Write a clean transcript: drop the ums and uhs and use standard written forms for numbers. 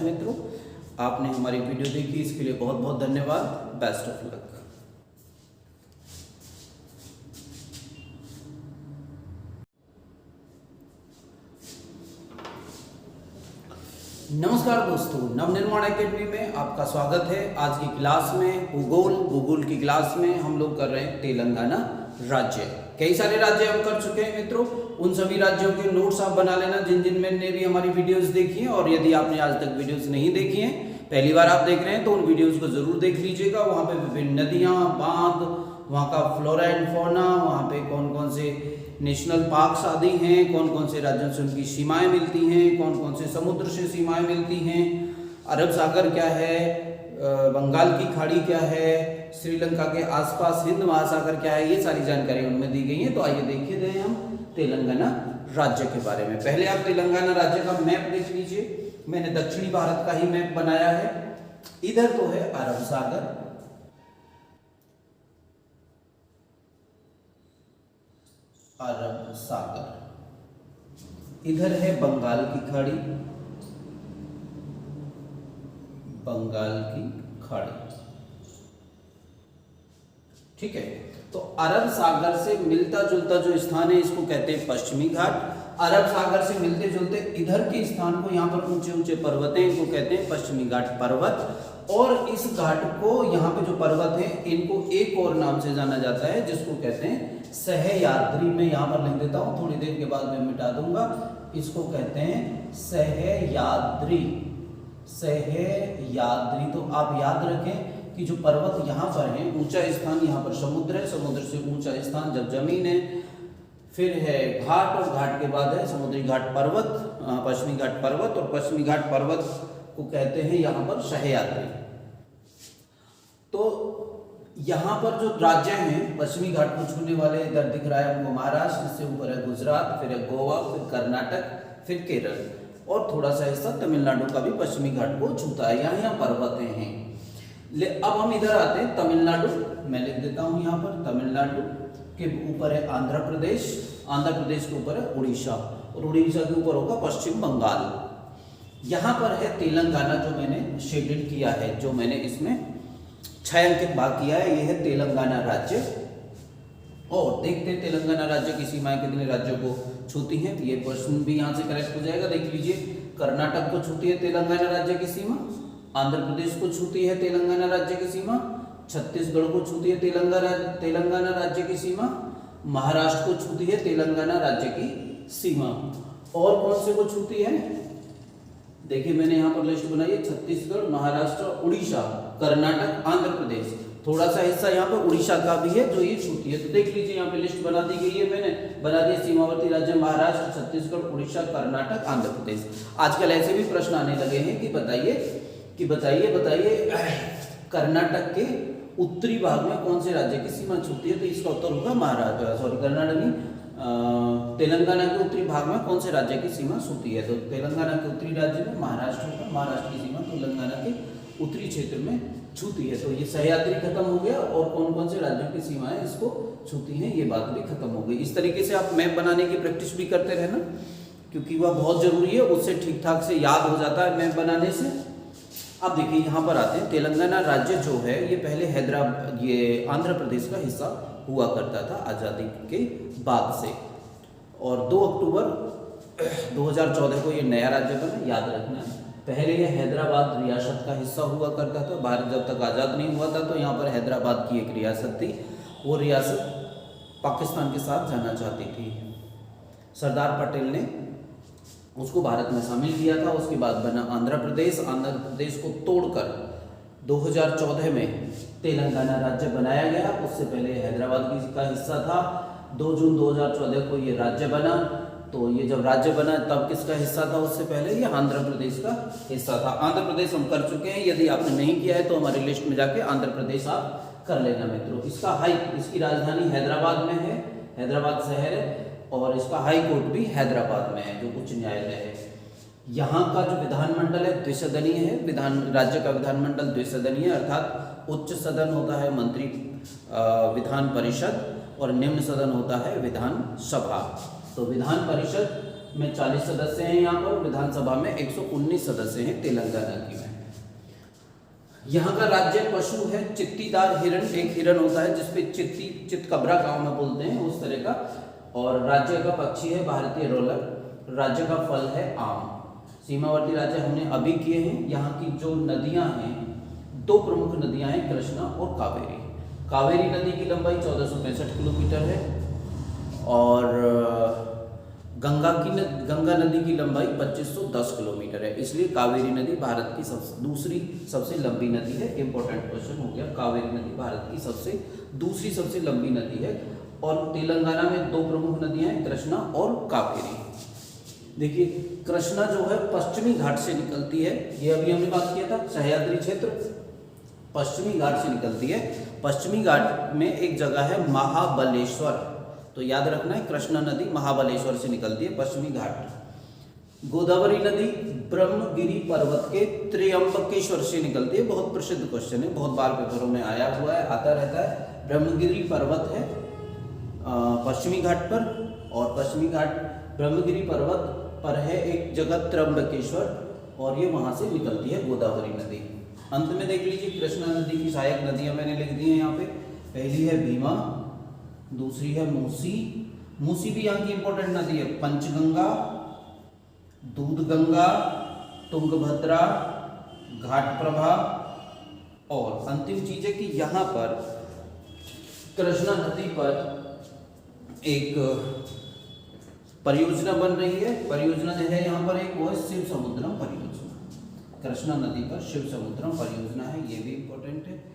मित्रों, आपने हमारी वीडियो देखी, इसके लिए बहुत बहुत धन्यवाद। Best of luck. नमस्कार दोस्तों, नवनिर्माण एकेडमी में आपका स्वागत है। आज की क्लास में भूगोल की क्लास में हम लोग कर रहे हैं तेलंगाना राज्य। कई सारे राज्य हम कर चुके हैं मित्रों, उन सभी राज्यों के नोट्स आप बना लेना जिन जिन में ने भी हमारी वीडियोस देखी हैं। और यदि आपने आज तक वीडियोस नहीं देखी हैं, पहली बार आप देख रहे हैं, तो उन वीडियोस को जरूर देख लीजिएगा। वहाँ पे विभिन्न नदियाँ, बांध, वहाँ का फ्लोरा एंड फौना, वहाँ पे कौन कौन से नेशनल पार्क्स आदि हैं, कौन कौन से राज्यों से उनकी सीमाएं मिलती हैं, कौन कौन से समुद्र से सीमाएं मिलती हैं, अरब सागर क्या है, बंगाल की खाड़ी क्या है, श्रीलंका के आसपास हिंद महासागर क्या है, ये सारी जानकारी उनमें दी गई है। तो आइए देखिए रहे हम तेलंगाना राज्य के बारे में। पहले आप तेलंगाना राज्य का मैप देख लीजिए। मैंने दक्षिणी भारत का ही मैप बनाया है। इधर तो है अरब सागर, इधर है बंगाल की खाड़ी, ठीक है। तो अरब सागर से मिलता जुलता जो स्थान है इसको कहते हैं पश्चिमी घाट। अरब सागर से मिलते जुलते इधर के स्थान को, यहाँ पर ऊंचे ऊंचे पर्वत हैं, इनको कहते हैं पश्चिमी घाट पर्वत। और इस घाट को, यहाँ पे जो पर्वत है, इनको एक और नाम से जाना जाता है जिसको कहते हैं सहयाद्री। मैं यहाँ पर लिख देता हूँ, थोड़ी देर के बाद मैं मिटा दूंगा। इसको कहते हैं सहयाद्री। तो आप याद रखें कि जो पर्वत यहाँ पर है, ऊंचा स्थान यहाँ पर समुद्र है, समुद्र से ऊंचा स्थान जब जमीन है, फिर है घाट, और घाट के बाद है समुद्री घाट पर्वत, पश्चिमी घाट पर्वत, और पश्चिमी घाट पर्वत को कहते हैं यहाँ पर सहयाद्री। तो यहाँ पर जो राज्य हैं पश्चिमी घाट को छूने वाले, इधर दिख रहा है हमको महाराष्ट्र, इससे ऊपर है गुजरात, फिर है गोवा, फिर कर्नाटक, फिर केरल, और थोड़ा सा हिस्सा तमिलनाडु का भी पश्चिमी घाट को छूता है। यहाँ पर्वतें हैं। अब हम इधर आते हैं तमिलनाडु। मैं लिख देता हूँ यहाँ पर, तमिलनाडु के ऊपर है आंध्र प्रदेश, आंध्र प्रदेश के ऊपर है उड़ीसा, और उड़ीसा के ऊपर होगा पश्चिम बंगाल। यहाँ पर है तेलंगाना, जो मैंने शेडेड किया है, जो मैंने इसमें छायांकित भाग किया है, यह है तेलंगाना राज्य। और देखते हैं तेलंगाना राज्य की सीमाएं कितने राज्यों को छूती हैं। ये क्वेश्चन भी यहाँ से करेक्ट हो जाएगा। देख लीजिए, कर्नाटक को छूती है तेलंगाना राज्य की सीमा, आंध्र प्रदेश को छूती है तेलंगाना राज्य की सीमा, छत्तीसगढ़ को छूती है तेलंगाना राज्य की सीमा, महाराष्ट्र को छूती है तेलंगाना राज्य की सीमा। और कौन से को छूती है, देखिए मैंने यहाँ पर लिस्ट बनाई है, छत्तीसगढ़, महाराष्ट्र, उड़ीसा, कर्नाटक, आंध्र प्रदेश, थोड़ा सा हिस्सा यहाँ पर उड़ीसा का भी है जो ये छूती है। तो देख लीजिए, यहाँ पे लिस्ट बना दी गई है, मैंने बना दिया सीमावर्ती राज्य महाराष्ट्र, छत्तीसगढ़, उड़ीसा, कर्नाटक, आंध्र प्रदेश। आजकल ऐसे भी प्रश्न आने लगे हैं कि बताइए कर्नाटक के उत्तरी भाग में कौन से राज्य की सीमा छूती है। तो इसका उत्तर होगा तेलंगाना के उत्तरी भाग में कौन से राज्य की सीमा छूती है। तो तेलंगाना के उत्तरी राज्य में महाराष्ट्र होगा, महाराष्ट्र की सीमा तेलंगाना के उत्तरी क्षेत्र में छूती है। तो ये सहयाद्री खत्म हो गया, और कौन कौन से राज्यों की सीमाएं इसको छूती हैं, ये बात भी खत्म हो गई। इस तरीके से आप मैप बनाने की प्रैक्टिस भी करते रहना, क्योंकि वह बहुत जरूरी है, उससे ठीक ठाक से याद हो जाता है मैप बनाने से। अब देखिए यहाँ पर आते हैं, तेलंगाना राज्य जो है ये पहले ये आंध्र प्रदेश का हिस्सा हुआ करता था आज़ादी के बाद से, और 2 अक्टूबर 2014 को ये नया राज्य बना, याद रखना है। पहले ये हैदराबाद रियासत का हिस्सा हुआ करता था। भारत जब तक आज़ाद नहीं हुआ था तो यहाँ पर हैदराबाद की एक रियासत थी, वो रियासत पाकिस्तान के साथ जाना चाहती थी। सरदार पटेल ने उसको भारत में शामिल किया था। उसके बाद बना आंध्र प्रदेश। आंध्र प्रदेश को तोड़कर 2014 में तेलंगाना राज्य बनाया गया। उससे पहले हैदराबाद का हिस्सा था। 2 जून 2014 को ये राज्य बना। तो ये जब राज्य बना तब किसका हिस्सा था, उससे पहले ये आंध्र प्रदेश का हिस्सा था। आंध्र प्रदेश हम कर चुके हैं, यदि आपने नहीं किया है तो हमारी लिस्ट में जाके आंध्र प्रदेश आप कर लेना मित्रों। इसकी राजधानी हैदराबाद में है, हैदराबाद शहर है, और इसका हाई कोर्ट भी हैदराबाद में है, जो उच्च न्यायालय है। यहाँ का जो विधानमंडल है द्विसदनीय है। राज्य का विधानमंडल द्विसदनीय, अर्थात उच्च सदन होता है मंत्री विधान परिषद, और निम्न सदन होता है विधान सभा। तो विधान परिषद में 40 सदस्य हैं यहाँ पर, विधानसभा में 119 सदस्य हैं तेलंगाना की में। यहाँ का राज्य पशु है चित्तीदार हिरण, एक हिरण होता है जिसपे चितकबरा गांव में बोलते हैं उस तरह का। और राज्य का पक्षी है भारतीय रोलर। राज्य का फल है आम। सीमावर्ती राज्य हमने अभी किए हैं। यहाँ की जो नदियाँ हैं, दो प्रमुख नदियाँ हैं, कृष्णा और कावेरी। कावेरी नदी की लंबाई 1465 किलोमीटर है और गंगा नदी की लंबाई 2510 किलोमीटर है। इसलिए कावेरी नदी भारत की दूसरी सबसे लंबी नदी है। इंपॉर्टेंट क्वेश्चन हो गया, कावेरी नदी भारत की दूसरी सबसे लंबी नदी है। और तेलंगाना में दो प्रमुख नदियां हैं, कृष्णा और कावेरी। देखिए कृष्णा जो है पश्चिमी घाट से निकलती है, ये अभी हमने बात किया था, सह्याद्री क्षेत्र पश्चिमी घाट से निकलती है। पश्चिमी घाट में एक जगह है महाबलेश्वर, तो याद रखना है कृष्णा नदी महाबलेश्वर से निकलती है पश्चिमी घाट। गोदावरी नदी ब्रह्मगिरी पर्वत के त्र्यंबकेश्वर से निकलती है। बहुत प्रसिद्ध क्वेश्चन है, बहुत बार पेपरों में आया हुआ है, आता रहता है। ब्रह्मगिरी पर्वत है पश्चिमी घाट पर, और पश्चिमी घाट ब्रह्मगिरी पर्वत पर है एक जगह त्र्यंबकेश्वर, और ये वहां से निकलती है गोदावरी नदी। अंत में देख लीजिए कृष्णा नदी की सहायक नदियां मैंने लिख दी हैं यहाँ पे। पहली है भीमा, दूसरी है मूसी। मूसी भी यहाँ की इंपॉर्टेंट नदी है। पंचगंगा, दूधगंगा, तुंगभद्रा, घाटप्रभा, और अंतिम चीज है कि यहाँ पर कृष्णा नदी पर एक परियोजना बन रही है। परियोजना जो है यहाँ पर एक, वो है शिव समुद्रम परियोजना। कृष्णा नदी पर शिव समुद्रम परियोजना है, ये भी इंपॉर्टेंट है।